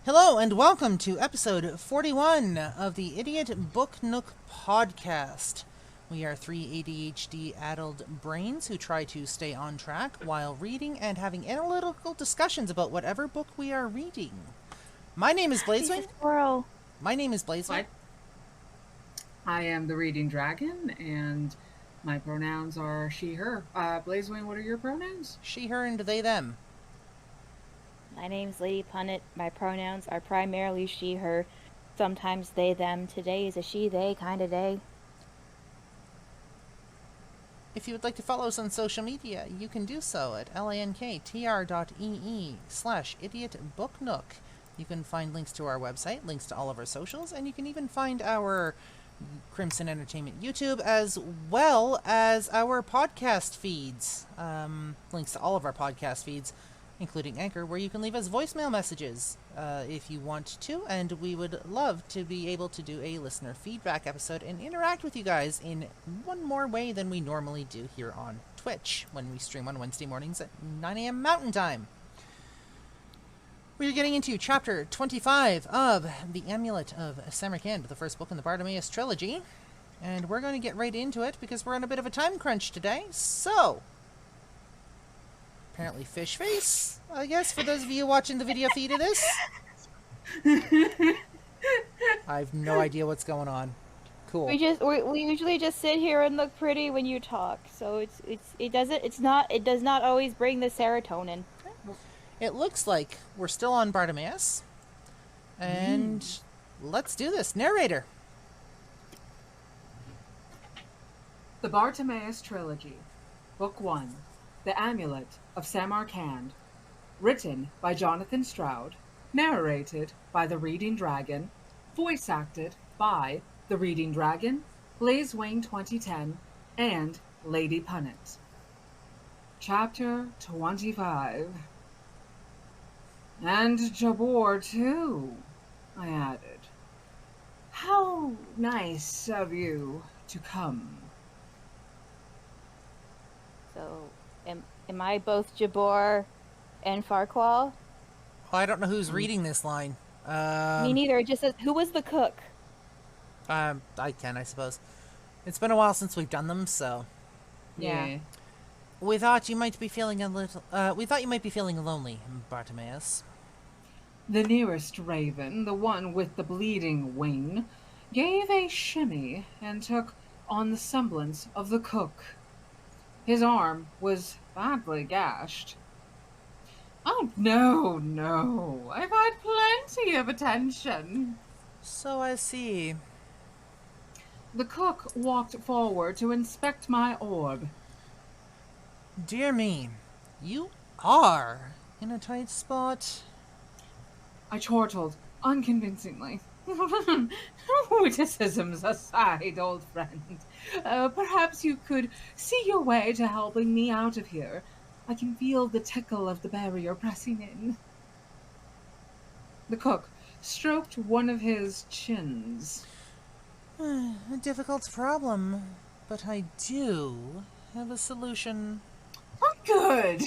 Hello and welcome to episode 41 of the Idiot Book Nook podcast. We are three ADHD-addled brains who try to stay on track while reading and having analytical discussions about whatever book we are reading. My name is He's a Blazewing. squirrel. My name is Blazewing. I am the Reading Dragon, and my pronouns are she, her. Blazewing, what are your pronouns? She, her, and they, them. My name's Lady Punnet. My pronouns are primarily she, her. Sometimes they, them. Today is a she, they kind of day. If you would like to follow us on social media, you can do so at lanktr.ee/idiotbooknook. You can find links to our website, links to all of our socials, and you can even find our Crimson Entertainment YouTube, as well as our podcast feeds. Links to all of our podcast feeds, including Anchor, where you can leave us voicemail messages if you want to, and we would love to be able to do a listener feedback episode and interact with you guys in one more way than we normally do here on Twitch, when we stream on Wednesday mornings at 9 a.m. Mountain Time. We're getting into chapter 25 of The Amulet of Samarkand, the first book in the Bartimaeus Trilogy, and we're going to get right into it because we're on a bit of a time crunch today, so apparently fish face, I guess, for those of you watching the video feed of this. I have no idea what's going on. Cool. We usually just sit here and look pretty when you talk. So it does not always bring the serotonin. It looks like we're still on Bartimaeus, and let's do this. Narrator. The Bartimaeus Trilogy, Book 1, The Amulet of Samarkand, written by Jonathan Stroud, narrated by the Reading Dragon, voice acted by the Reading Dragon, Blazewing 2010, and Lady Punnet. Chapter 25. And Jabor, too, I added. How nice of you to come. So am I both Jabor and Farquaad? Oh, I don't know who's reading this line. Me neither. It just says, who was the cook? I can, I suppose. It's been a while since we've done them, so Yeah. we thought you might be feeling a little. We thought you might be feeling lonely, Bartimaeus. The nearest raven, the one with the bleeding wing, gave a shimmy and took on the semblance of the cook. His arm was badly gashed. Oh, no, I've had plenty of attention. So I see. The cook walked forward to inspect my orb. Dear me, you are in a tight spot. I chortled unconvincingly. Witticisms aside, old friend. Perhaps you could see your way to helping me out of here. I can feel the tickle of the barrier pressing in. The cook stroked one of his chins. A difficult problem, but I do have a solution. Oh, good!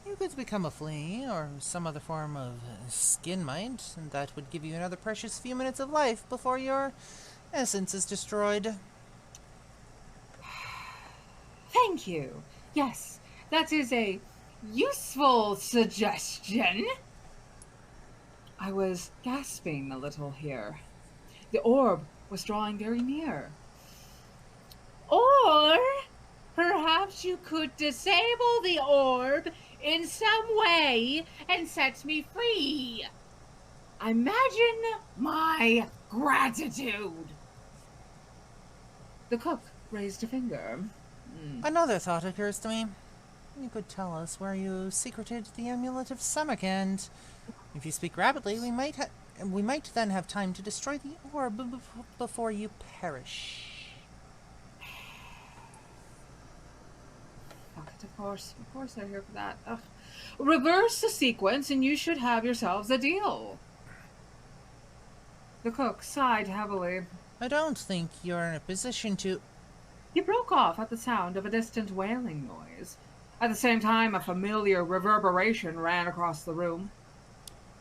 You could become a flea or some other form of skin mite, and that would give you another precious few minutes of life before your essence is destroyed. Thank you. Yes, that is a useful suggestion. I was gasping a little here. The orb was drawing very near. Or perhaps you could disable the orb in some way and set me free. Imagine my gratitude. The cook raised a finger. Another thought occurs to me. You could tell us where you secreted the Amulet of Samarkand. If you speak rapidly, we might then have time to destroy the orb before you perish. Of course they're here for that. Ugh. Reverse the sequence and you should have yourselves a deal. The cook sighed heavily. I don't think you're in a position to... He broke off at the sound of a distant wailing noise. At the same time, a familiar reverberation ran across the room.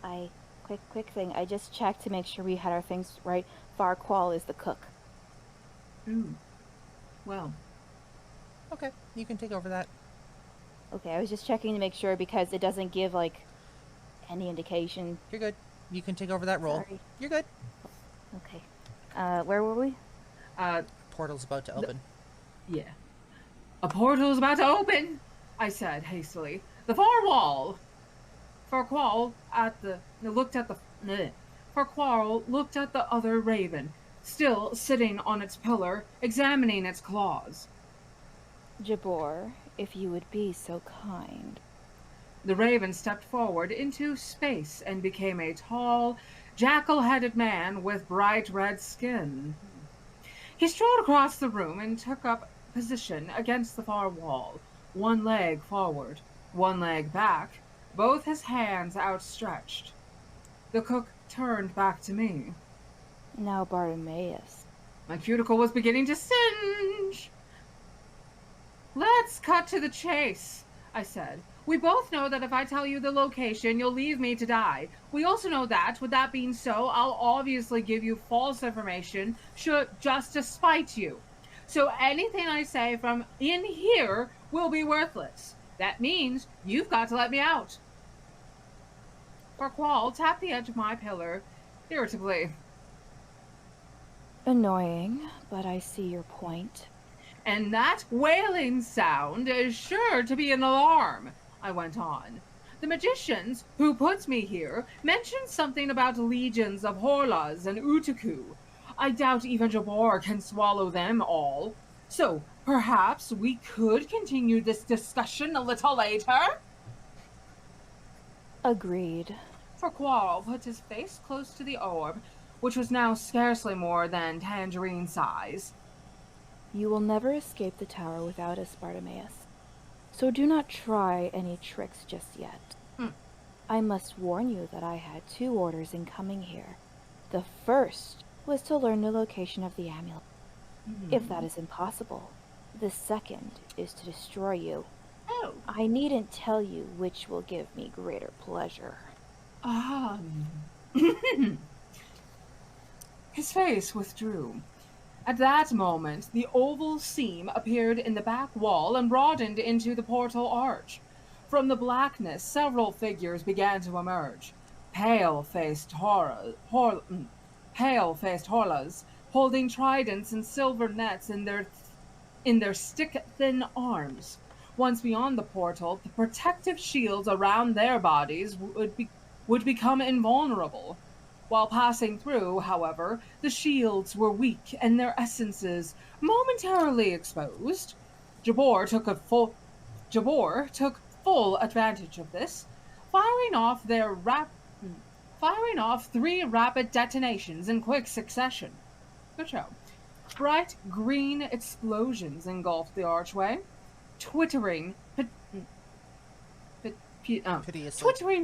I quick thing. I just checked to make sure we had our things right. Farquhar is the cook. Well, Okay, you can take over that. Okay, I was just checking to make sure because it doesn't give, like, any indication. You're good. You can take over that role. Sorry. You're good. Okay. Where were we? Portal's about to open. yeah. A portal's about to open, I said hastily. The far wall. Farquhar looked at the other raven, still sitting on its pillar, examining its claws. Jabor, if you would be so kind. The raven stepped forward into space and became a tall, jackal-headed man with bright red skin. He strode across the room and took up position against the far wall, one leg forward, one leg back, both his hands outstretched. The cook turned back to me. Now, Bartimaeus. My cuticle was beginning to singe. Let's cut to the chase, I said. We both know that if I tell you the location, you'll leave me to die. We also know that, with that being so, I'll obviously give you false information just to spite you. So anything I say from in here will be worthless. That means you've got to let me out. Farquhar tapped the edge of my pillar irritably. Annoying, but I see your point. And that wailing sound is sure to be an alarm, I went on. The magicians who put me here mentioned something about legions of Horlas and Utaku. I doubt even Jabor can swallow them all. So perhaps we could continue this discussion a little later? Agreed. Farquhar put his face close to the orb, which was now scarcely more than tangerine size. You will never escape the tower without us, Bartimaeus. So do not try any tricks just yet. I must warn you that I had 2 orders in coming here. The first was to learn the location of the amulet. If that is impossible, the second is to destroy you. Oh. I needn't tell you which will give me greater pleasure. His face withdrew. At that moment, the oval seam appeared in the back wall and broadened into the portal arch. From the blackness, several figures began to emerge. Pale-faced Horlas, holding tridents and silver nets in their stick-thin arms. Once beyond the portal, the protective shields around their bodies would become invulnerable. While passing through, however, the shields were weak and their essences momentarily exposed. Jabor took full advantage of this, firing off 3 rapid detonations in quick succession. Good show. Bright green explosions engulfed the archway. Twittering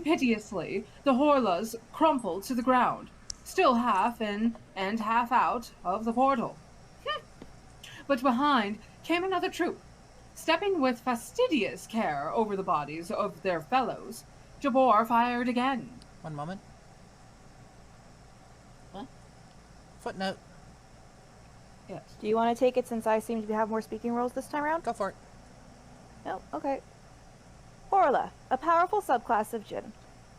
piteously, the Horlas crumpled to the ground, still half in and half out of the portal. But behind came another troop. Stepping with fastidious care over the bodies of their fellows, Jabor fired again. One moment. Footnote. Yes. Do you want to take it since I seem to have more speaking roles this time around? Go for it. No? Okay. Horla, a powerful subclass of Jinn.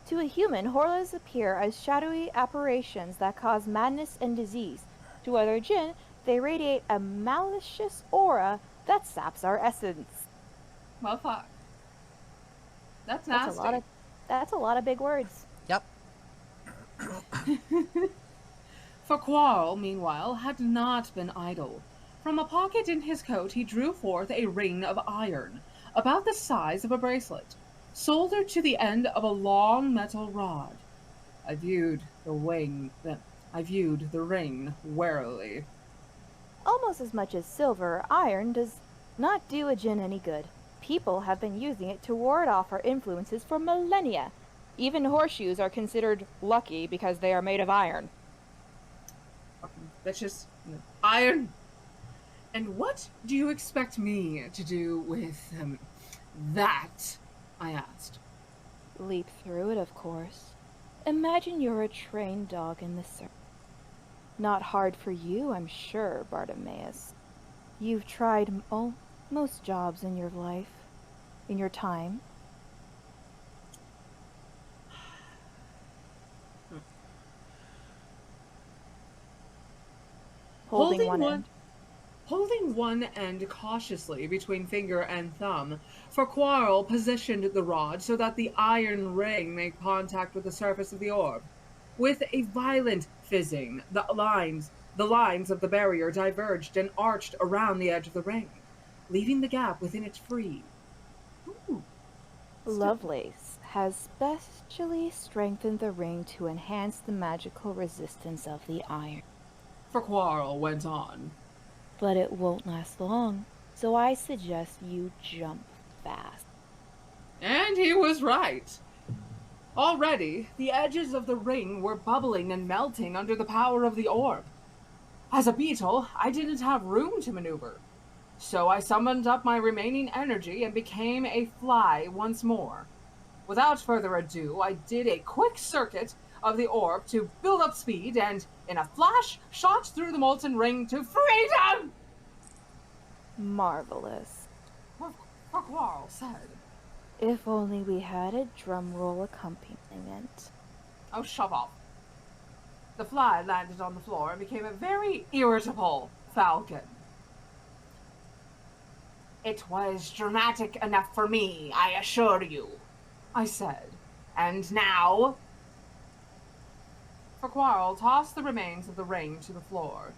To a human, Horlas appear as shadowy apparitions that cause madness and disease. To other Jinn, they radiate a malicious aura that saps our essence. Well, fuck. That's nasty. That's a lot of big words. Yep. Farquhar, meanwhile, had not been idle. From a pocket in his coat he drew forth a ring of iron, about the size of a bracelet, soldered to the end of a long metal rod. I viewed the ring warily. Almost as much as silver, iron does not do a Jinn any good. People have been using it to ward off our influences for millennia. Even horseshoes are considered lucky because they are made of iron. That's just iron. And what do you expect me to do with that? I asked. Leap through it, of course. Imagine you're a trained dog in the circus. Not hard for you, I'm sure, Bartimaeus. You've tried most jobs in your life, in your time. Holding one end cautiously between finger and thumb, for Quarrel positioned the rod so that the iron ring made contact with the surface of the orb. With a violent fizzing, the lines of the barrier diverged and arched around the edge of the ring, leaving the gap within it free. Ooh. Lovelace has specially strengthened the ring to enhance the magical resistance of the iron. For Quarrel went on. But it won't last long, so I suggest you jump fast. And he was right. Already, the edges of the ring were bubbling and melting under the power of the orb. As a beetle, I didn't have room to maneuver, so I summoned up my remaining energy and became a fly once more. Without further ado, I did a quick circuit of the orb to build up speed and, in a flash, shot through the molten ring to freedom! Marvelous. Quarrel said. If only we had a drum roll accompaniment. Oh, shove off. The fly landed on the floor and became a very irritable falcon. It was dramatic enough for me, I assure you, I said. And now... For Quarrel tossed the remains of the ring to the floor.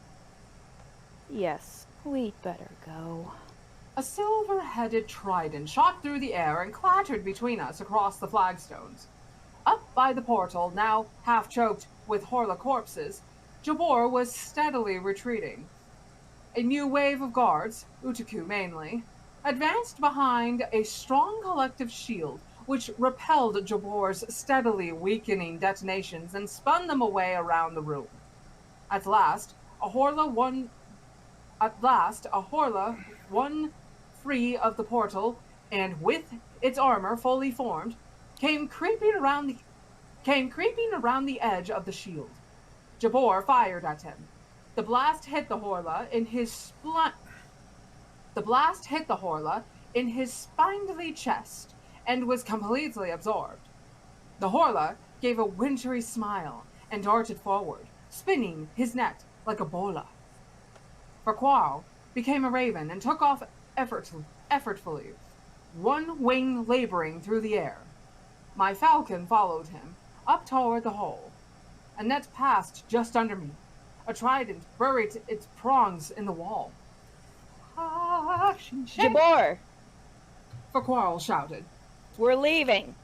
Yes, we'd better go. A silver-headed trident shot through the air and clattered between us across the flagstones. Up by the portal, now half-choked with Horla corpses, Jabor was steadily retreating. A new wave of guards, Utaku mainly, advanced behind a strong collective shield which repelled Jabor's steadily weakening detonations and spun them away around the room. At last, a Horla won free of the portal, and with its armor fully formed, came creeping around the edge of the shield. Jabor fired at him. The blast hit the Horla in his spindly chest and was completely absorbed. The Horla gave a wintry smile and darted forward, spinning his net like a bola. For Quarrel became a raven and took off effortfully, one wing laboring through the air. My falcon followed him, up toward the hole. A net passed just under me. A trident buried its prongs in the wall. Jabor! For Quarrel shouted. We're leaving!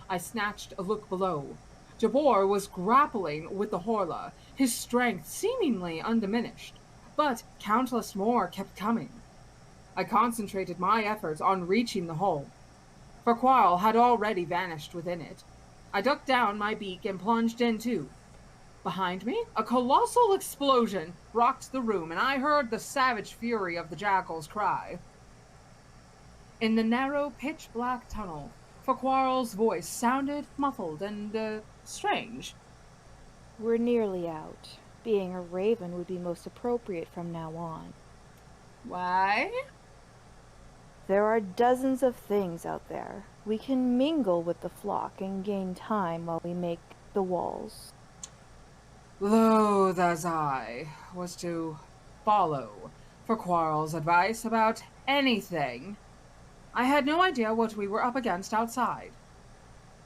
I snatched a look below. Jabor was grappling with the Horla, his strength seemingly undiminished, but countless more kept coming. I concentrated my efforts on reaching the hole, for Quarrel had already vanished within it. I ducked down my beak and plunged in too. Behind me, a colossal explosion rocked the room, and I heard the savage fury of the jackals cry. In the narrow, pitch-black tunnel, for Quarrel's voice sounded muffled and, strange. We're nearly out. Being a raven would be most appropriate from now on. Why? There are dozens of things out there. We can mingle with the flock and gain time while we make the walls. Loath as I was to follow for Quarrel's advice about anything, I had no idea what we were up against outside.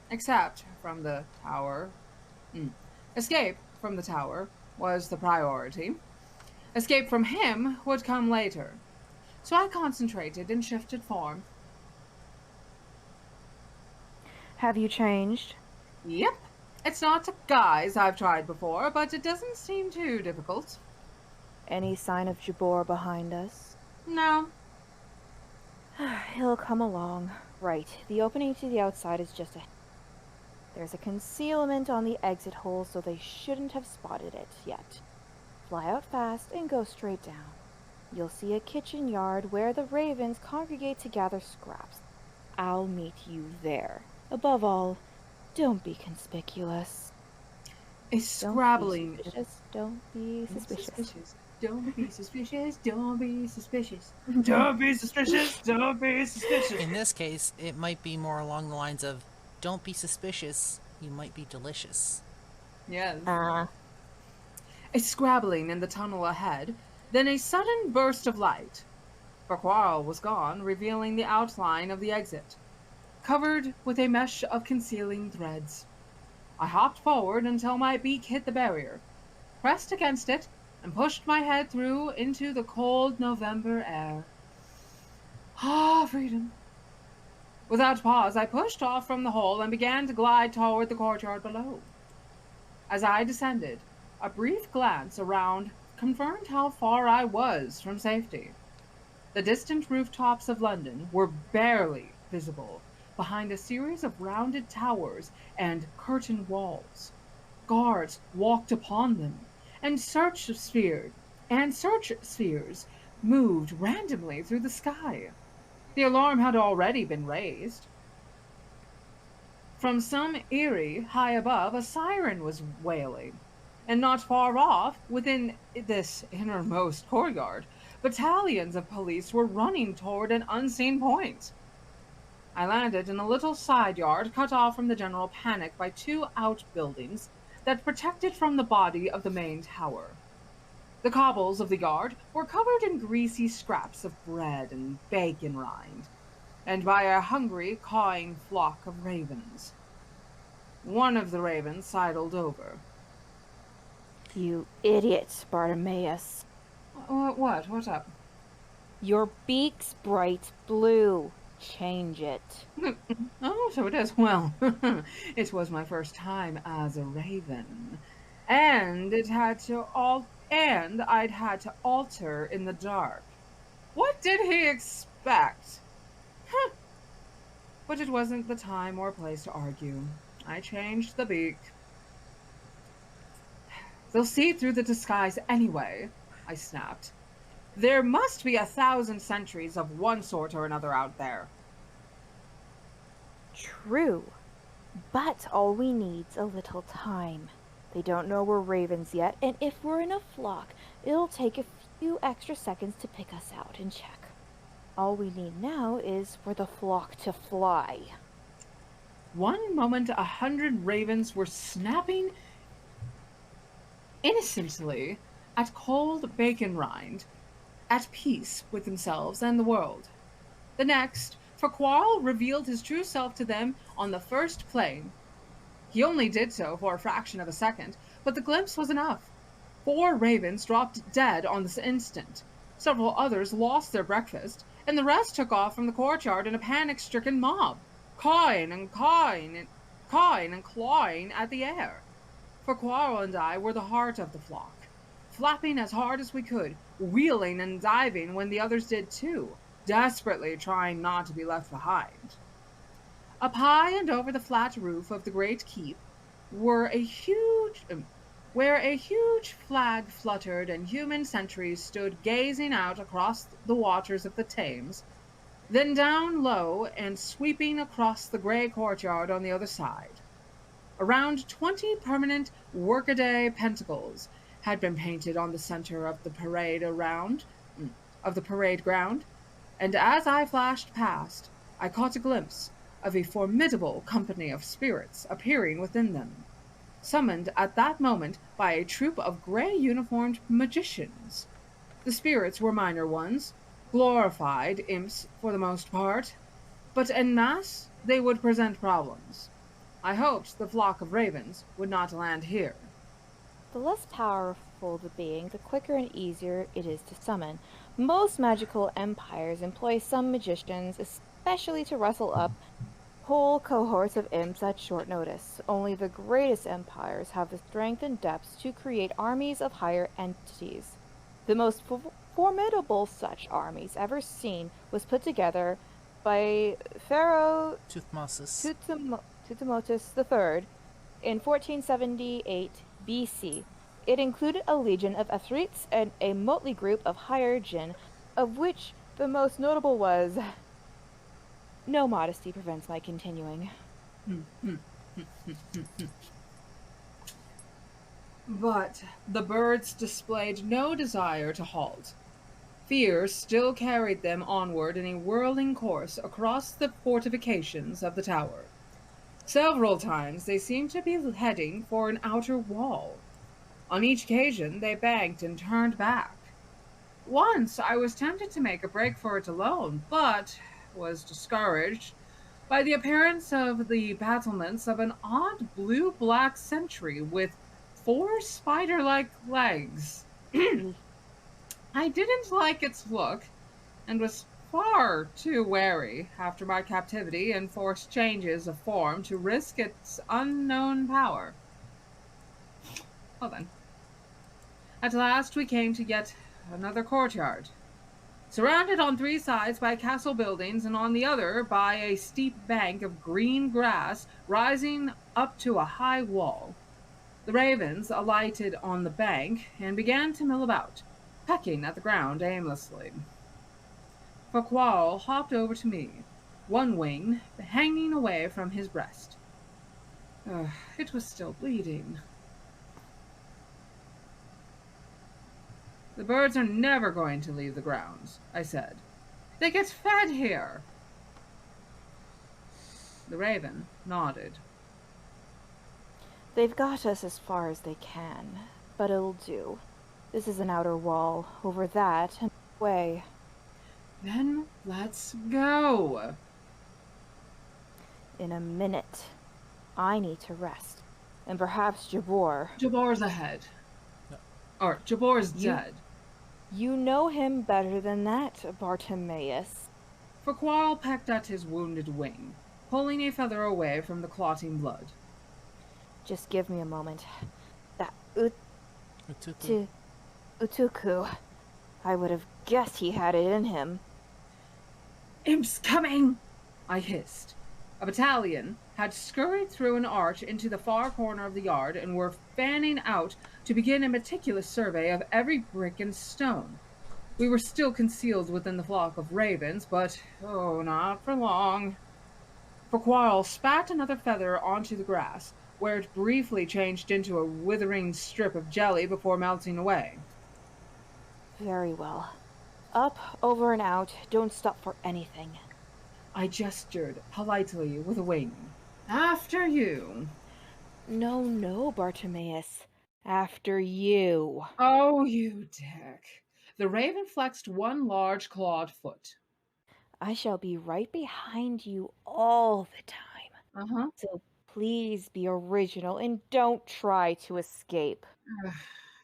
Except from the tower. Escape from the tower was the priority. Escape from him would come later. So I concentrated and shifted form. Have you changed? Yep. It's not a guise I've tried before, but it doesn't seem too difficult. Any sign of Jabor behind us? No. He'll come along. Right, the opening to the outside is just ahead. There's a concealment on the exit hole, so they shouldn't have spotted it yet. Fly out fast and go straight down. You'll see a kitchen yard where the ravens congregate to gather scraps. I'll meet you there. Above all, Don't be conspicuous. A Don't scrabbling. be suspicious. Don't be suspicious. Don't be suspicious. Don't be suspicious. Don't be suspicious. Don't be suspicious. In this case, it might be more along the lines of, don't be suspicious, you might be delicious. Yes. Ah. A scrabbling in the tunnel ahead, then a sudden burst of light. For Quarrel was gone, revealing the outline of the exit, covered with a mesh of concealing threads. I hopped forward until my beak hit the barrier, pressed against it, and pushed my head through into the cold November air. Ah, freedom. Without pause, I pushed off from the hole and began to glide toward the courtyard below. As I descended, a brief glance around confirmed how far I was from safety. The distant rooftops of London were barely visible behind a series of rounded towers and curtained walls. Guards walked upon them, and search spheres moved randomly through the sky. The alarm had already been raised. From some eyrie high above, a siren was wailing, and not far off, within this innermost courtyard, battalions of police were running toward an unseen point. I landed in a little side yard cut off from the general panic by two outbuildings that protected from the body of the main tower. The cobbles of the yard were covered in greasy scraps of bread and bacon rind, and by a hungry, cawing flock of ravens. One of the ravens sidled over. You idiot, Bartimaeus. What? What's up? Your beak's bright blue. Change it. Oh, so it is. Well, it was my first time as a raven, and I'd had to alter in the dark. What did he expect? Huh. But it wasn't the time or place to argue. I changed the beak. They'll see through the disguise anyway, I snapped. There must be 1,000 sentries of one sort or another out there. True, but all we need's a little time. They don't know we're ravens yet, and if we're in a flock, it'll take a few extra seconds to pick us out and check. All we need now is for the flock to fly. One moment 100 ravens were snapping innocently at cold bacon rind, at peace with themselves and the world. The next, for Quarrel revealed his true self to them on the first plane. He only did so for a fraction of a second, but the glimpse was enough. 4 ravens dropped dead on the instant. Several others lost their breakfast, and the rest took off from the courtyard in a panic-stricken mob, cawing and clawing at the air. For Quarrel and I were the heart of the flock, flapping as hard as we could, wheeling and diving when the others did too, desperately trying not to be left behind. Up high and over the flat roof of the great keep where a huge flag fluttered and human sentries stood gazing out across the waters of the Thames, then down low and sweeping across the grey courtyard on the other side. Around 20 permanent workaday pentacles had been painted on the center of the parade ground, and as I flashed past, I caught a glimpse of a formidable company of spirits appearing within them, summoned at that moment by a troop of grey-uniformed magicians. The spirits were minor ones, glorified imps for the most part, but en masse they would present problems. I hoped the flock of ravens would not land here. The less powerful the being, the quicker and easier it is to summon. Most magical empires employ some magicians, especially to rustle up whole cohorts of imps at short notice. Only the greatest empires have the strength and depth to create armies of higher entities. The most formidable such armies ever seen was put together by Pharaoh Tutmosis III in 1478 BC. It included a legion of Afrits and a motley group of higher jinn, of which the most notable was... No modesty prevents my continuing. But the birds displayed no desire to halt. Fear still carried them onward in a whirling course across the fortifications of the tower. Several times they seemed to be heading for an outer wall. On each occasion they banked and turned back. Once I was tempted to make a break for it alone, but was discouraged by the appearance of the battlements of an odd blue-black sentry with 4 spider-like legs. I didn't like its look, and was far too wary after my captivity and forced changes of form to risk its unknown power. Well then, at last we came to yet another courtyard, surrounded on 3 sides by castle buildings and on the other by a steep bank of green grass rising up to a high wall. The ravens alighted on the bank and began to mill about, pecking at the ground aimlessly. Farquhar hopped over to me, one wing hanging away from his breast. It was still bleeding. The birds are never going to leave the grounds, I said. They get fed here. The raven nodded. They've got us as far as they can, but it'll do. This is an outer wall. Over that and away. Then let's go. In a minute. I need to rest. And perhaps Jabor. Jabor's ahead. No. Or Jabor's dead. You know him better than that, Bartimaeus. Farquhar pecked at his wounded wing, pulling a feather away from the clotting blood. Just give me a moment. That Utuku. Utuku. I would have guessed he had it in him. Imps coming! I hissed. A battalion had scurried through an arch into the far corner of the yard and were fanning out to begin a meticulous survey of every brick and stone. We were still concealed within the flock of ravens, but, not for long. Farquhar spat another feather onto the grass, where it briefly changed into a withering strip of jelly before melting away. Very well. Up, over, and out. Don't stop for anything. I gestured politely with a wing. After you. No, Bartimaeus. After you. Oh, you dick. The raven flexed one large clawed foot. I shall be right behind you all the time. Uh-huh. So please be original and don't try to escape.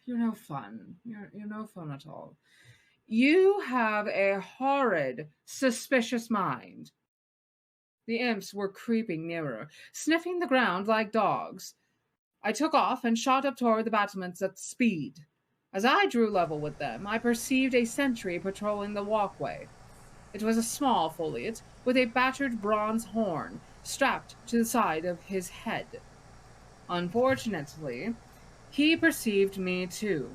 You're no fun. You're no fun at all. You have a horrid, suspicious mind. The imps were creeping nearer, sniffing the ground like dogs. I took off and shot up toward the battlements at speed. As I drew level with them, I perceived a sentry patrolling the walkway. It was a small foliot with a battered bronze horn strapped to the side of his head. Unfortunately, he perceived me too.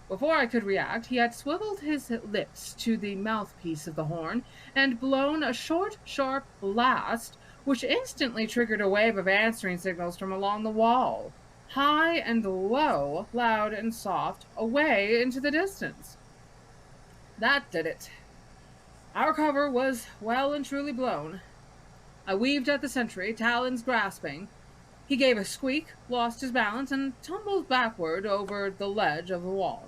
Before I could react, he had swiveled his lips to the mouthpiece of the horn and blown a short, sharp blast, which instantly triggered a wave of answering signals from along the wall, high and low, loud and soft, away into the distance. That did it. Our cover was well and truly blown. I weaved at the sentry, talons grasping. He gave a squeak, lost his balance, and tumbled backward over the ledge of the wall.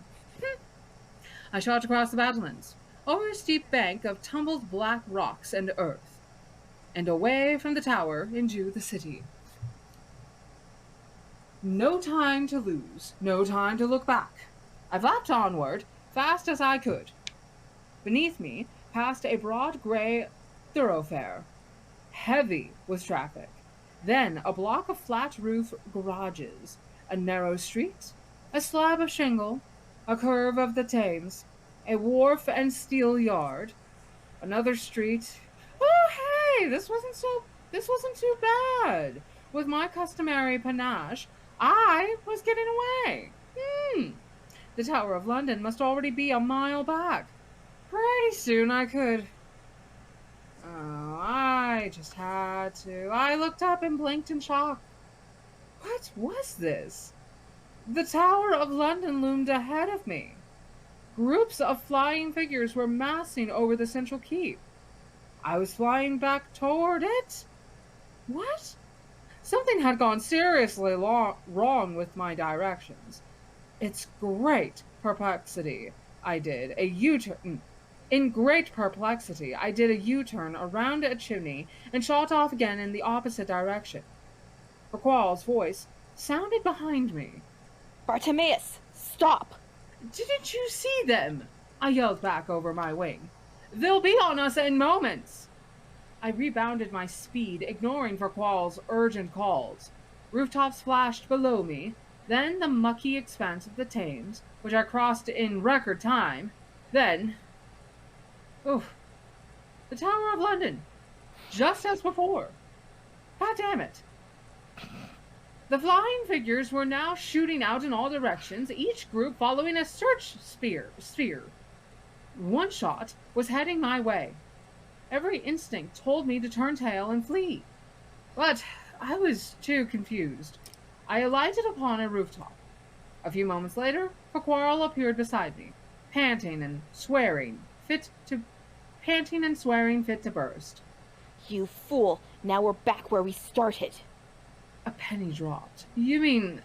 I shot across the battlements, over a steep bank of tumbled black rocks and earth, and away from the tower into the city. No time to lose, no time to look back. I flapped onward, fast as I could. Beneath me passed a broad gray thoroughfare, heavy with traffic. Then a block of flat-roof garages, a narrow street, a slab of shingle, a curve of the Thames, a wharf and steel yard, another street. Oh, hey, this wasn't too bad. With my customary panache, I was getting away. The Tower of London must already be a mile back. Pretty soon I could. Oh, I just had to. I looked up and blinked in shock. What was this? The Tower of London loomed ahead of me. Groups of flying figures were massing over the central keep. I was flying back toward it? What? Something had gone seriously wrong with my directions. It's great perplexity. I did a U-turn. In great perplexity, I did a U-turn around a chimney and shot off again in the opposite direction. Farquhar's voice sounded behind me. Bartimaeus, stop! Didn't you see them? I yelled back over my wing. They'll be on us in moments. I rebounded my speed, ignoring Farquhar's urgent calls. Rooftops flashed below me, then the mucky expanse of the Thames, which I crossed in record time. Then, the Tower of London, just as before. God damn it. The flying figures were now shooting out in all directions, each group following a search sphere. One shot was heading my way. Every instinct told me to turn tail and flee. But I was too confused. I alighted upon a rooftop. A few moments later, Farquhar appeared beside me, panting and swearing fit to burst. You fool! Now we're back where we started. A penny dropped. You mean...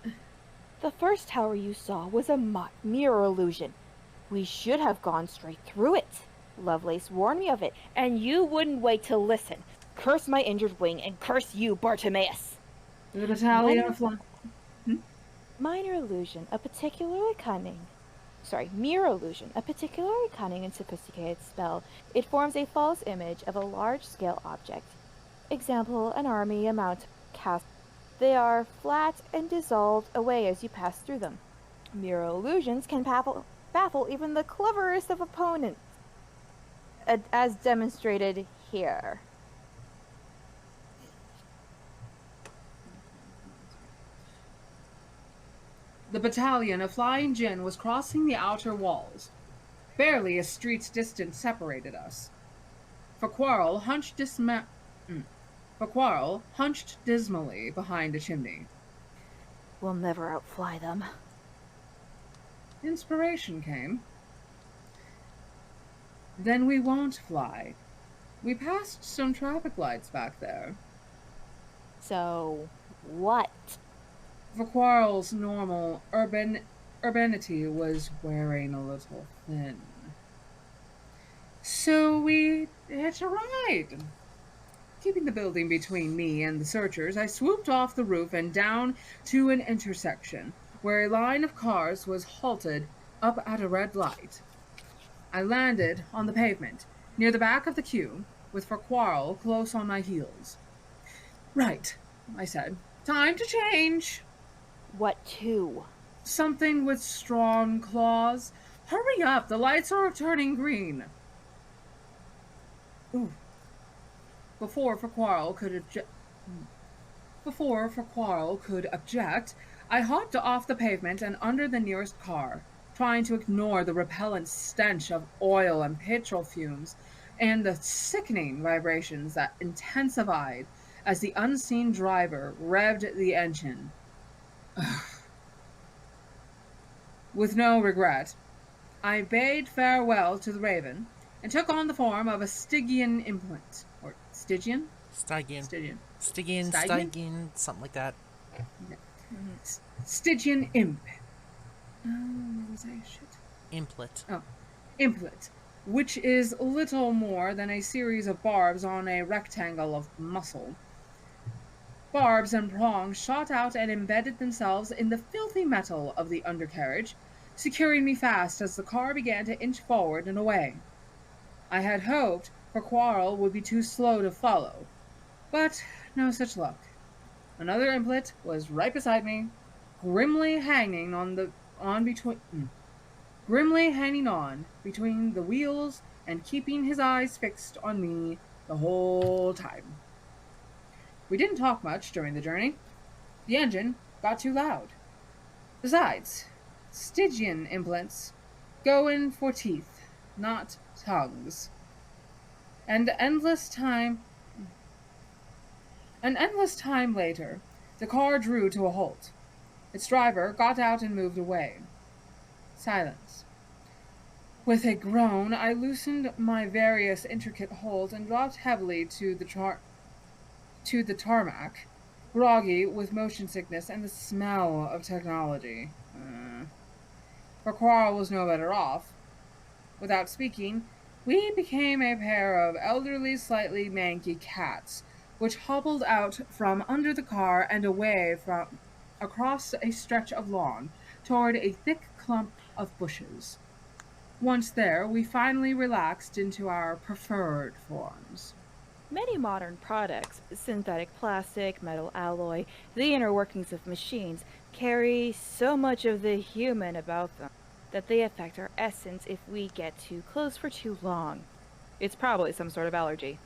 The first tower you saw was a mirror illusion. We should have gone straight through it. Lovelace warned me of it, and you wouldn't wait to listen. Curse my injured wing, and curse you, Bartimaeus. The battalion of Minor illusion, a particularly cunning... Mirror illusion, a particularly cunning and sophisticated spell. It forms a false image of a large-scale object. Example, an army, a mount, cast. They are flat and dissolved away as you pass through them. Mirror illusions can baffle even the cleverest of opponents, as demonstrated here. The battalion of flying djinn was crossing the outer walls. Barely a street's distance separated us. Farquhar hunched dismally behind a chimney. We'll never outfly them. Inspiration came. Then we won't fly. We passed some traffic lights back there. So, what? Farquhar's normal urbanity was wearing a little thin. So we hitched a ride. Keeping the building between me and the searchers, I swooped off the roof and down to an intersection where a line of cars was halted up at a red light. I landed on the pavement, near the back of the queue, with Farquhar close on my heels. Right, I said. Time to change. What to? Something with strong claws. Hurry up, the lights are turning green. Ooh. Before Farquhar could object, I hopped off the pavement and under the nearest car, trying to ignore the repellent stench of oil and petrol fumes and the sickening vibrations that intensified as the unseen driver revved the engine. With no regret, I bade farewell to the Raven and took on the form of a Stygian implant. Or Stygian? Stygian. Stygian. Stygian, something like that. Yeah. Stygian imp. What was I? Shit. Implet. Oh, implet, which is little more than a series of barbs on a rectangle of muscle. Barbs and prongs shot out and embedded themselves in the filthy metal of the undercarriage, securing me fast as the car began to inch forward and away. I had hoped Farquhar would be too slow to follow, but no such luck. Another implet was right beside me, grimly hanging on between the wheels and keeping his eyes fixed on me the whole time. We didn't talk much during the journey. The engine got too loud. Besides, Stygian implants go in for teeth, not tongues. An endless time later, The car drew to a halt. Its driver got out and moved away. Silence. With a groan, I loosened my various intricate holds and dropped heavily to the tarmac, groggy with motion sickness and the smell of technology. For Quarrel was no better off. Without speaking, we became a pair of elderly, slightly manky cats, which hobbled out from under the car and away from across a stretch of lawn toward a thick clump of bushes. Once there, we finally relaxed into our preferred forms. Many modern products, synthetic plastic, metal alloy, the inner workings of machines, carry so much of the human about them that they affect our essence if we get too close for too long. It's probably some sort of allergy.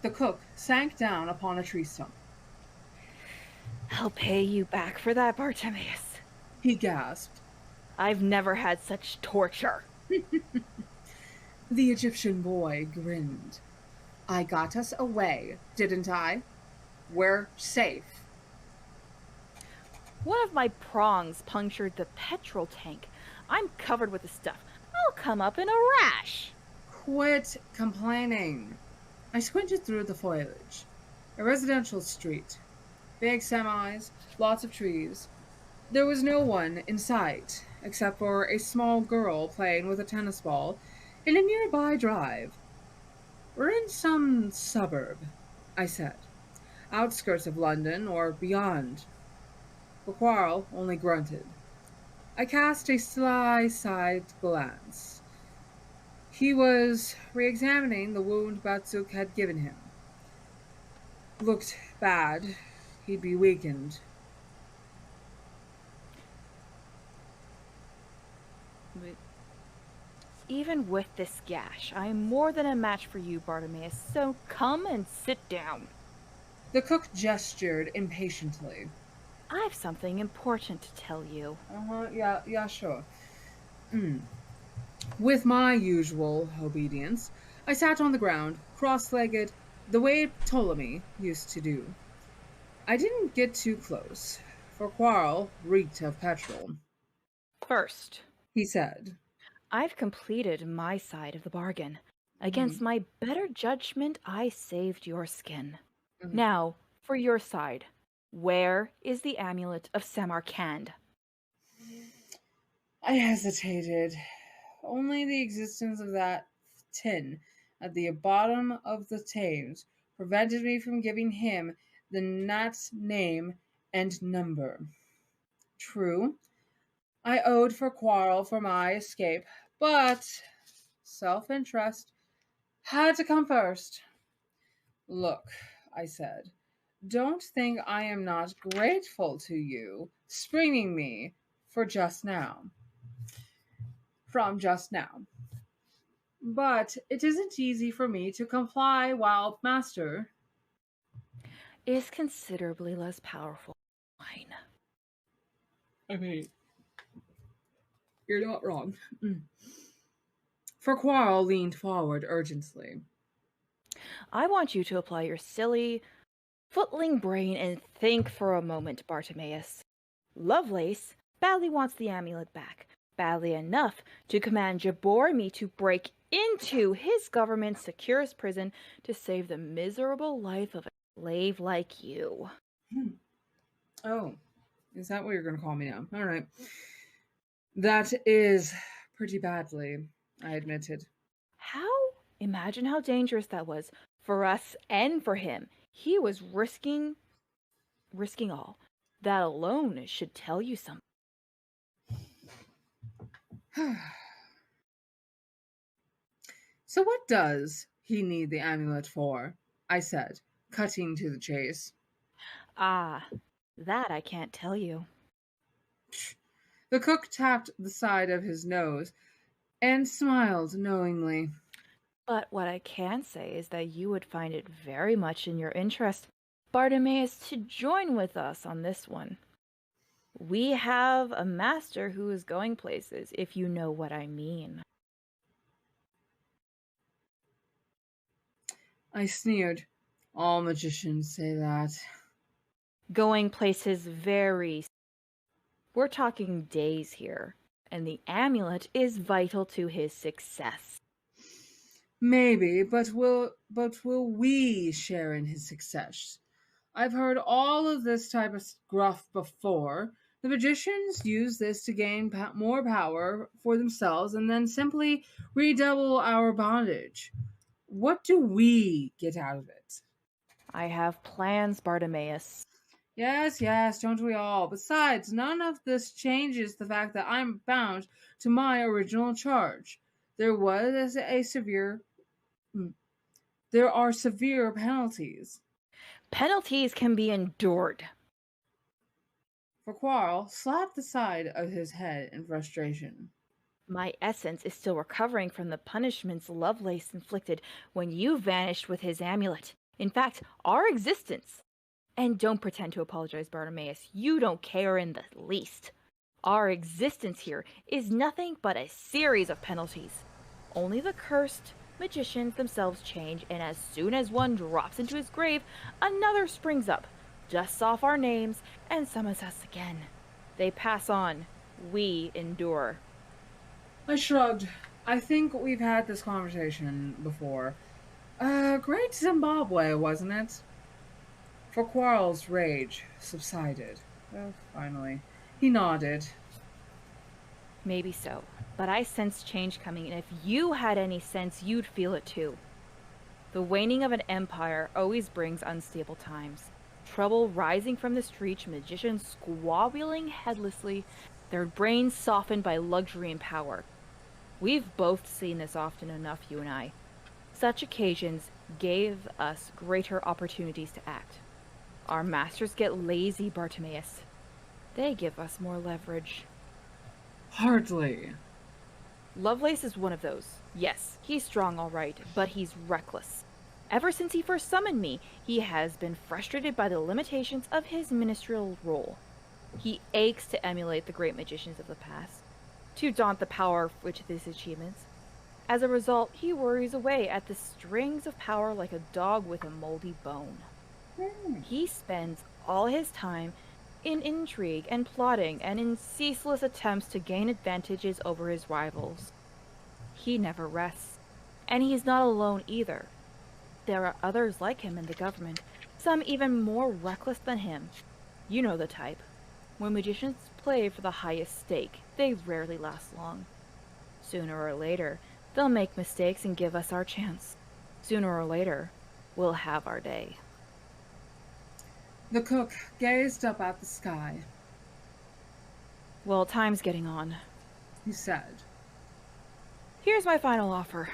The cook sank down upon a tree stump. I'll pay you back for that, Bartimaeus. He gasped. I've never had such torture. The Egyptian boy grinned. I got us away, didn't I? We're safe. One of my prongs punctured the petrol tank. I'm covered with the stuff. I'll come up in a rash. Quit complaining. I squinted through the foliage. A residential street. Big semis, lots of trees. There was no one in sight, except for a small girl playing with a tennis ball in a nearby drive. We're in some suburb, I said. Outskirts of London or beyond. Quarrel only grunted. I cast a sly side glance. He was re-examining the wound Batsuk had given him. Looked bad. He'd be weakened. Even with this gash, I am more than a match for you, Bartimaeus, so come and sit down. The cook gestured impatiently. I've something important to tell you. Yeah, sure. With my usual obedience, I sat on the ground, cross-legged, the way Ptolemy used to do. I didn't get too close, for Quarrel reeked of petrol. First, He said, I've completed my side of the bargain. Against my better judgment, I saved your skin. Now, for your side, where is the Amulet of Samarkand? I hesitated. Only the existence of that tin at the bottom of the Thames prevented me from giving him the Nat's name and number. True, I owed for Quarrel for my escape, but self-interest had to come first. Look, I said, don't think I am not grateful to you springing me for just now. From just now. But it isn't easy for me to comply while master Is considerably less powerful than mine. I mean, you're not wrong. For Quarrel leaned forward urgently. I want you to apply your silly, footling brain and think for a moment, Bartimaeus. Lovelace badly wants the amulet back, badly enough to command Jabormi to break into his government's securest prison to save the miserable life of a slave like you. Oh, is that what you're going to call me now? All right. That is pretty badly, I admitted. Imagine how dangerous that was for us and for him. He was risking all. That alone should tell you something. So what does he need the amulet for? I said, cutting to the chase. Ah, that I can't tell you. The cook tapped the side of his nose and smiled knowingly. But what I can say is that you would find it very much in your interest, Bartimaeus, to join with us on this one. We have a master who is going places, if you know what I mean. I sneered. All magicians say that. Going places very... We're talking days here, and the amulet is vital to his success. Maybe, but will we share in his success? I've heard all of this type of gruff before. The magicians use this to gain more power for themselves and then simply redouble our bondage. What do we get out of it? I have plans, Bartimaeus. Yes, yes, don't we all? Besides, none of this changes the fact that I'm bound to my original charge. There was a severe... There are severe penalties. Penalties can be endured. Farquhar slapped the side of his head in frustration. My essence is still recovering from the punishments Lovelace inflicted when you vanished with his amulet. In fact, our existence. And don't pretend to apologize, Bartimaeus. You don't care in the least. Our existence here is nothing but a series of penalties. Only the cursed magicians themselves change, and as soon as one drops into his grave, another springs up, dusts off our names, and summons us again. They pass on. We endure. I shrugged. I think we've had this conversation before. Great Zimbabwe, wasn't it? Farquhar's rage subsided. Finally. He nodded. Maybe so, but I sense change coming, and if you had any sense, you'd feel it too. The waning of an empire always brings unstable times. Trouble rising from the streets, magicians squabbling headlessly, their brains softened by luxury and power. We've both seen this often enough, you and I. Such occasions gave us greater opportunities to act. Our masters get lazy, Bartimaeus. They give us more leverage. Hardly. Lovelace is one of those. Yes, he's strong all right, but he's reckless. Ever since he first summoned me, he has been frustrated by the limitations of his ministerial role. He aches to emulate the great magicians of the past, to daunt the power with his achievements. As a result, he worries away at the strings of power like a dog with a moldy bone. He spends all his time in intrigue and plotting and in ceaseless attempts to gain advantages over his rivals. He never rests, and he's not alone either. There are others like him in the government, some even more reckless than him. You know the type. When magicians play for the highest stake, they rarely last long. Sooner or later, they'll make mistakes and give us our chance. Sooner or later, we'll have our day. The cook gazed up at the sky. Well, time's getting on. He said, Here's my final offer.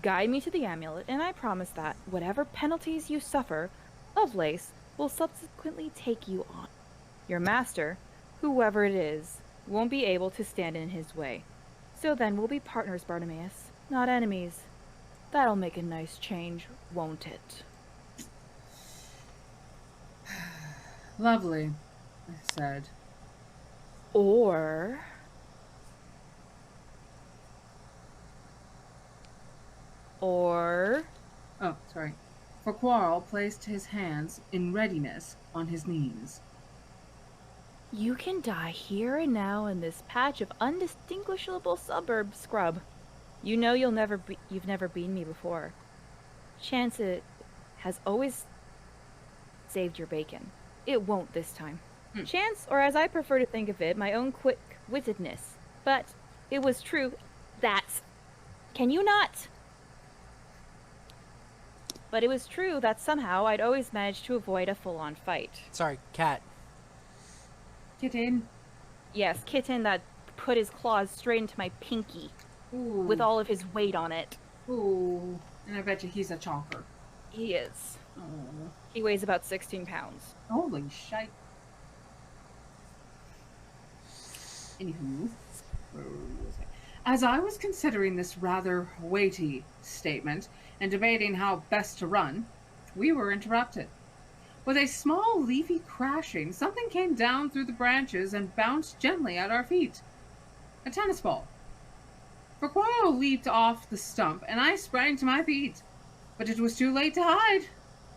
Guide me to the amulet, and I promise that, whatever penalties you suffer, Lovelace will subsequently take you on. Your master, whoever it is, won't be able to stand in his way. So then we'll be partners, Bartimaeus, not enemies. That'll make a nice change, won't it? Lovely, I said. Or... Oh, sorry. Farquhar placed his hands in readiness on his knees. You can die here and now in this patch of undistinguishable suburb scrub. You know you've never beaten me before. Chance it has always saved your bacon. It won't this time. Chance, or as I prefer to think of it, my own quick-wittedness. But it was true. Can you not? But it was true that somehow I'd always managed to avoid a full-on fight. Sorry, cat. Kitten. Yes, kitten that put his claws straight into my pinky. Ooh. With all of his weight on it. Ooh. And I bet you he's a chonker. He is. Oh. He weighs about 16 pounds. Holy shite. Anywho, where was I? As I was considering this rather weighty statement and debating how best to run, we were interrupted. With a small leafy crashing, something came down through the branches and bounced gently at our feet. A tennis ball. Farquhar leaped off the stump, and I sprang to my feet. But it was too late to hide.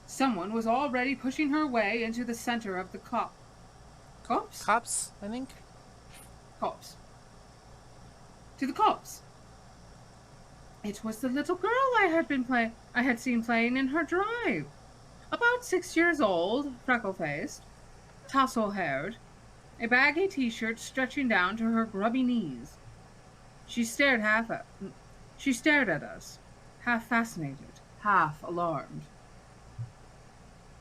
Someone was already pushing her way into the center of the copse? Cops, I think. Copse. To the copse. It was the little girl I had seen playing in her drive. About 6 years old, freckle-faced, tassel-haired, a baggy t-shirt stretching down to her grubby knees. She stared at us, half fascinated, half alarmed.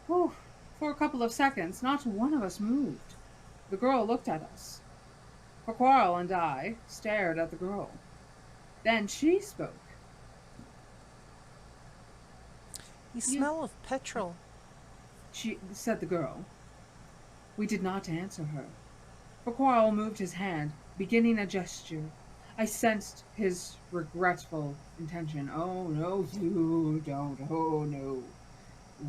Whew. For a couple of seconds, not one of us moved. The girl looked at us. Farquhar and I stared at the girl. Then she spoke. You smell of petrol. She said the girl. We did not answer her. Farquhar moved his hand, beginning a gesture. I sensed his regretful intention. Oh, no, you don't. Oh, no.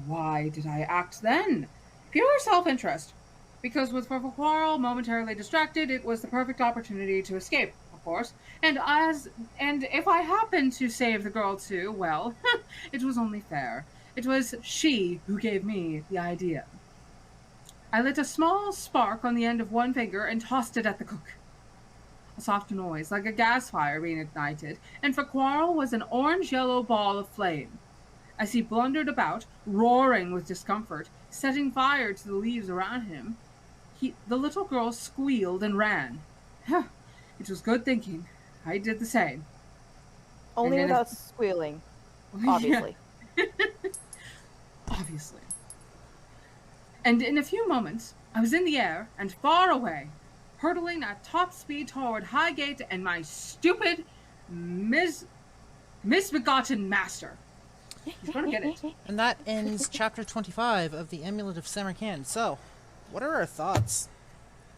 Why did I act then? Pure self-interest. Because with Farquhar momentarily distracted, it was the perfect opportunity to escape, of course. And if I happened to save the girl too, well, it was only fair. It was she who gave me the idea. I lit a small spark on the end of one finger and tossed it at the cook. A soft noise, like a gas fire being ignited, and Farquhar was an orange-yellow ball of flame. As he blundered about, roaring with discomfort, setting fire to the leaves around him, the little girl squealed and ran. It was good thinking. I did the same. Only without squealing, obviously. Obviously. And in a few moments, I was in the air and far away, hurtling at top speed toward Highgate and my stupid, misbegotten master. He's gonna get it. And that ends chapter 25 of the Amulet of Samarkand. So, what are our thoughts?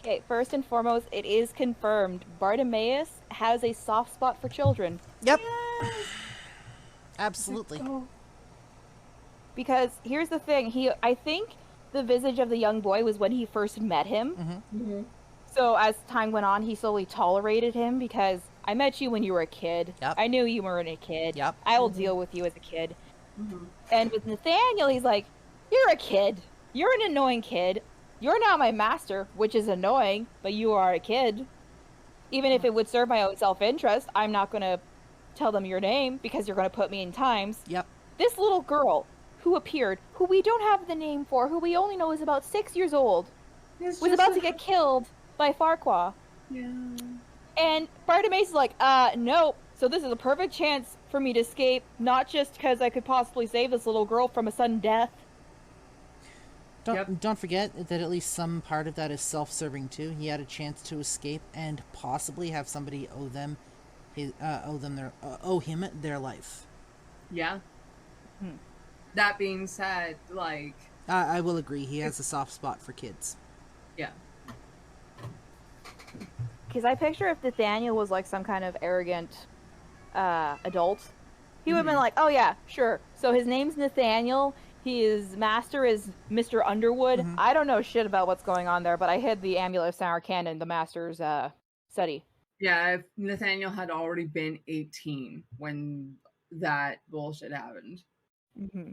Okay, first and foremost, it is confirmed. Bartimaeus has a soft spot for children. Yep. Yes. Absolutely. Because here's the thing, I think the visage of the young boy was when he first met him. Mm-hmm. So as time went on, he slowly tolerated him because I met you when you were a kid. Yep. I knew you weren't a kid. Yep. I will deal with you as a kid. Mm-hmm. And with Nathaniel, he's like, you're a kid. You're an annoying kid. You're not my master, which is annoying, but you are a kid. Even if it would serve my own self-interest, I'm not going to tell them your name because you're going to put me in times. Yep. This little girl who appeared, who we don't have the name for, who we only know is about 6 years old, was about to get killed by Farquhar. Yeah. And Bartimaeus is like, no. So this is a perfect chance for me to escape, not just because I could possibly save this little girl from a sudden death. Don't forget that at least some part of that is self-serving too. He had a chance to escape and possibly have somebody owe him their life. Yeah. That being said, like, I will agree. He has a soft spot for kids. Yeah. Because I picture if Nathaniel was like some kind of arrogant adult, he would have been like, oh yeah, sure. So his name's Nathaniel. His master is Mr. Underwood. I don't know shit about what's going on there, but I hid the Amulet of Samarkand in the master's study. Yeah, if Nathaniel had already been 18 when that bullshit happened. Mm-hmm.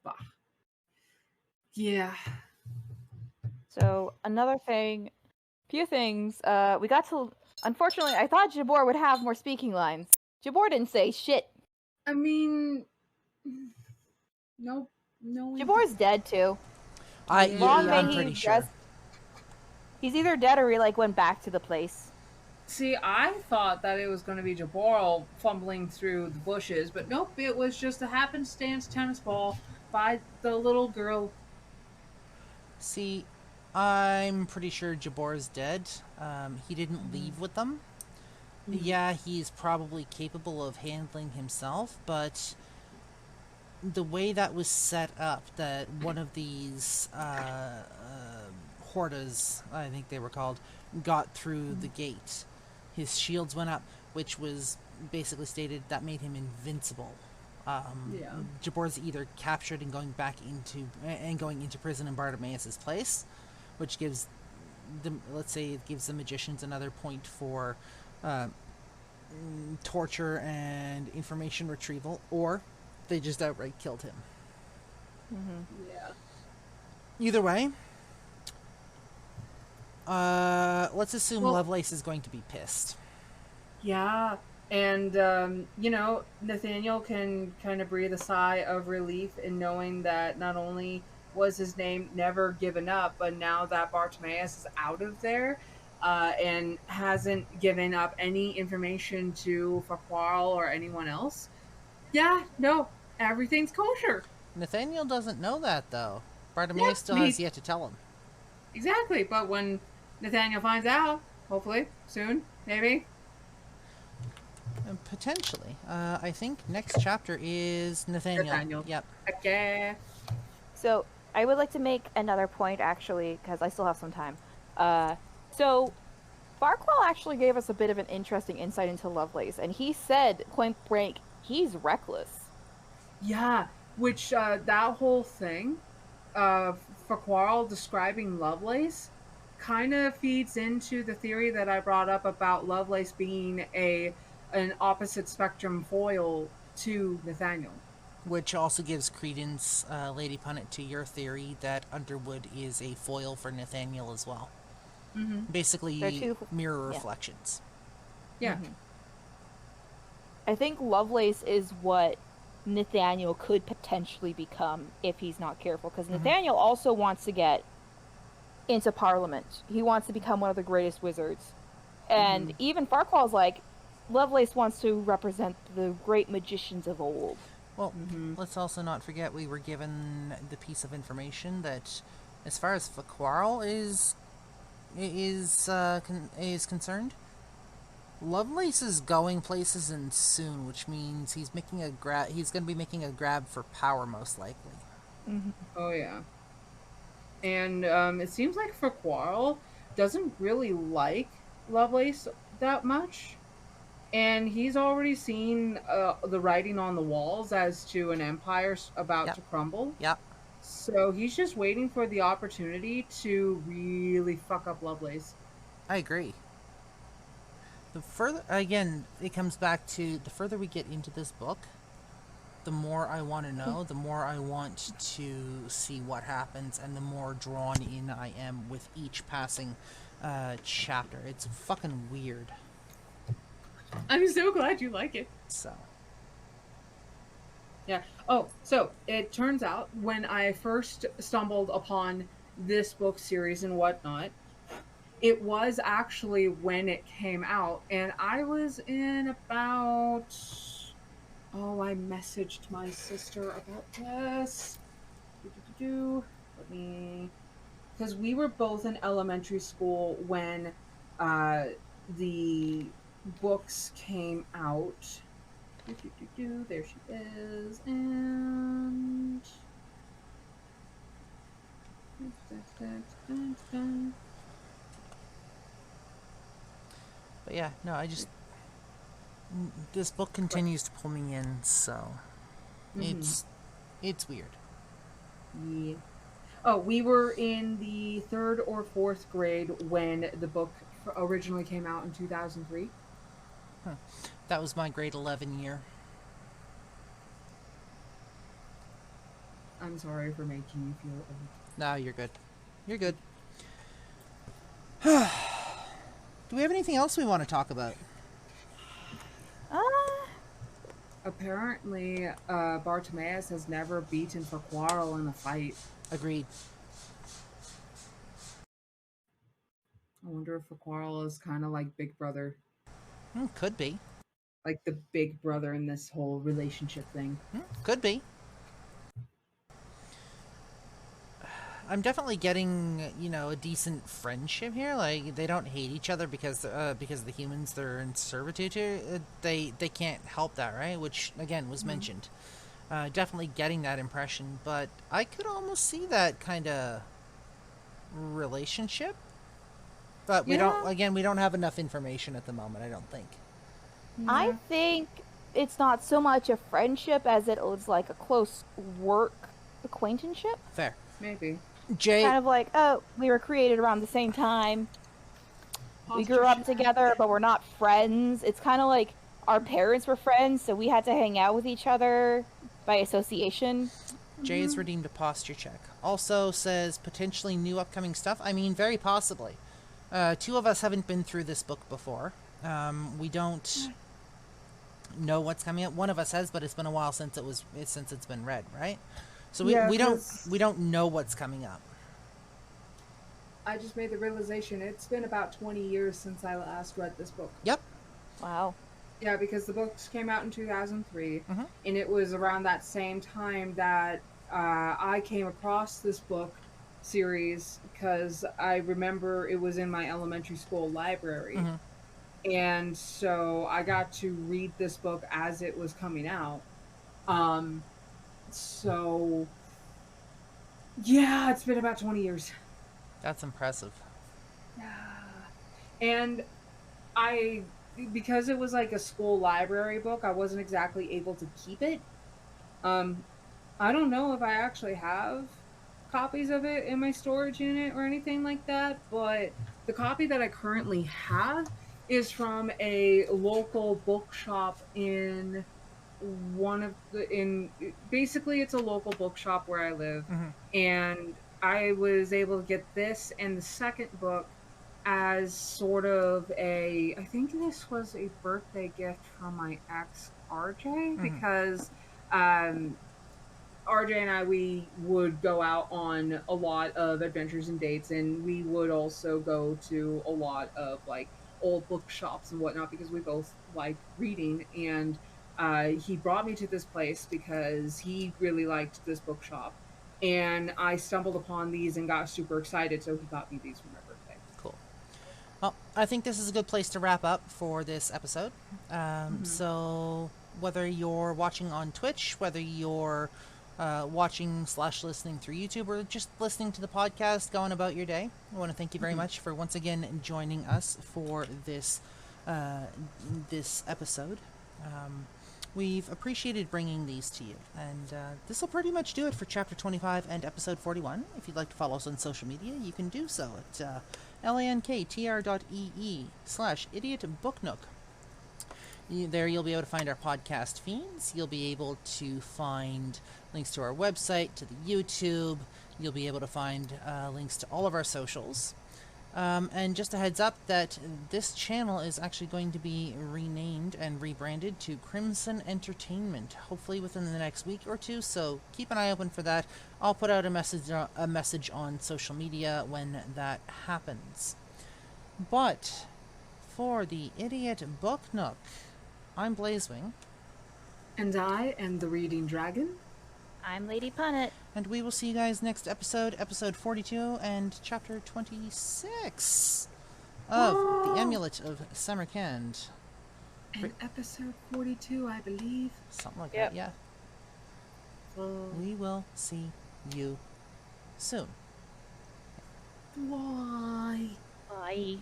Bah. Yeah. So another thing, few things. We got to. Unfortunately, I thought Jabor would have more speaking lines. Jabor didn't say shit. I mean, no. Jabor's dead too. I'm pretty sure. He's either dead or he like went back to the place. See, I thought that it was going to be Jabor fumbling through the bushes, but nope, it was just a happenstance tennis ball by the little girl. See, I'm pretty sure Jabor's dead. He didn't leave with them. Yeah, he's probably capable of handling himself, but the way that was set up, that one of these hordas, I think they were called, got through the gate. His shields went up, which was basically stated that made him invincible. Jabor's either captured and going into prison in Bartimaeus' place, which gives the magicians another point for torture and information retrieval, or they just outright killed him. Yeah. Either way, let's assume Lovelace is going to be pissed. Yeah. And, Nathaniel can kind of breathe a sigh of relief in knowing that not only was his name never given up, but now that Bartimaeus is out of there and hasn't given up any information to Farquaad or anyone else, yeah, no, everything's kosher. Nathaniel doesn't know that, though. Yeah, Bartimaeus still has yet to tell him. exactly. But when Nathaniel finds out, hopefully, soon, maybe. Potentially. I think next chapter is Nathaniel. Yep. Okay. So I would like to make another point, actually, because I still have some time. So Farquaad actually gave us a bit of an interesting insight into Lovelace, and he said, point blank, he's reckless. Yeah, which that whole thing for Quarrel describing Lovelace kind of feeds into the theory that I brought up about Lovelace being an opposite spectrum foil to Nathaniel. Which also gives credence, Lady Punnet, to your theory that Underwood is a foil for Nathaniel as well. Mm-hmm. Basically, mirror reflections. Yeah. Mm-hmm. I think Lovelace is what Nathaniel could potentially become if he's not careful, because Nathaniel also wants to get into Parliament. He wants to become one of the greatest wizards. And even Farquaad's like, Lovelace wants to represent the great magicians of old. Well, let's also not forget we were given the piece of information that, as far as Farquaad is concerned, Lovelace is going places and soon, which means he's making a grab. He's going to be making a grab for power, most likely. Oh yeah. And it seems like Farquaad doesn't really like Lovelace that much. And he's already seen the writing on the walls as to an empire about to crumble. Yep. So he's just waiting for the opportunity to really fuck up Lovelace. I agree. The further, again, it comes back to the further we get into this book, the more I want to know, the more I want to see what happens, and the more drawn in I am with each passing chapter. It's fucking weird. I'm so glad you like it. So. Yeah. Oh, so it turns out when I first stumbled upon this book series and whatnot, it was actually when it came out, and I was in about... Oh, I messaged my sister about this. Let me... Because we were both in elementary school when the books came out. There she is. And... But yeah, no, I just... This book continues to pull me in, so... It's weird. Yeah. Oh, we were in the 3rd or 4th grade when the book originally came out in 2003. That was my grade 11 year. I'm sorry for making you feel old. No, you're good. You're good. Do we have anything else we want to talk about? Apparently, Bartimaeus has never beaten Farquaad in a fight. Agreed. I wonder if Farquaad is kind of like Big Brother. Could be. Like the big brother in this whole relationship thing. Could be. I'm definitely getting, a decent friendship here. Like, they don't hate each other because the humans they're in servitude to. They can't help that, right? Which, again, was mentioned. Definitely getting that impression. But I could almost see that kind of relationship. But we don't have enough information at the moment, I don't think. I think it's not so much a friendship as it was like a close work acquaintanceship. Fair. Maybe. Jay... Kind of like, we were created around the same time. We grew up together, but we're not friends. It's kind of like our parents were friends, so we had to hang out with each other by association. Jay's redeemed a posture check. Also says potentially new upcoming stuff. I mean, very possibly. Two of us haven't been through this book before. We don't know what's coming up. One of us has, but it's been a while since it's been read, right? So we don't know what's coming up. I just made the realization it's been about 20 years since I last read this book. Yep. Wow. Yeah, because the books came out in 2003, Mhm. and it was around that same time that I came across this book series because I remember it was in my elementary school library. Mhm. And so I got to read this book as it was coming out. So yeah, it's been about 20 years. That's impressive. And because it was like a school library book, I wasn't exactly able to keep it. I don't know if I actually have copies of it in my storage unit or anything like that, but the copy that I currently have is from a local bookshop in basically it's a local bookshop where I live. Mhm. And I was able to get this and the second book as sort of I think this was a birthday gift from my ex RJ, because RJ and I, we would go out on a lot of adventures and dates, and we would also go to a lot of like old bookshops and whatnot because we both like reading. And he brought me to this place because he really liked this bookshop, and I stumbled upon these and got super excited, so he got me these for my birthday. Cool. Well, I think this is a good place to wrap up for this episode. So whether you're watching on Twitch, whether you're watching/listening through YouTube, or just listening to the podcast going about your day, I want to thank you very much for once again joining us for this episode. We've appreciated bringing these to you, and this will pretty much do it for Chapter 25 and Episode 41. If you'd like to follow us on social media, you can do so at lanktr.ee/Idiot Book Nook. There you'll be able to find our podcast feeds. You'll be able to find links to our website, to the YouTube. You'll be able to find links to all of our socials. And just a heads up that this channel is actually going to be renamed and rebranded to Crimson Entertainment, hopefully within the next week or two, so keep an eye open for that. I'll put out a message on social media when that happens. But for the Idiot Book Nook, I'm Blazewing. And I am the Reading Dragon. I'm Lady Punnet. And we will see you guys next episode, episode 42 and chapter 26 of the Amulet of Samarkand. And episode 42, I believe. Something like that, yeah. We will see you soon. Why? Bye.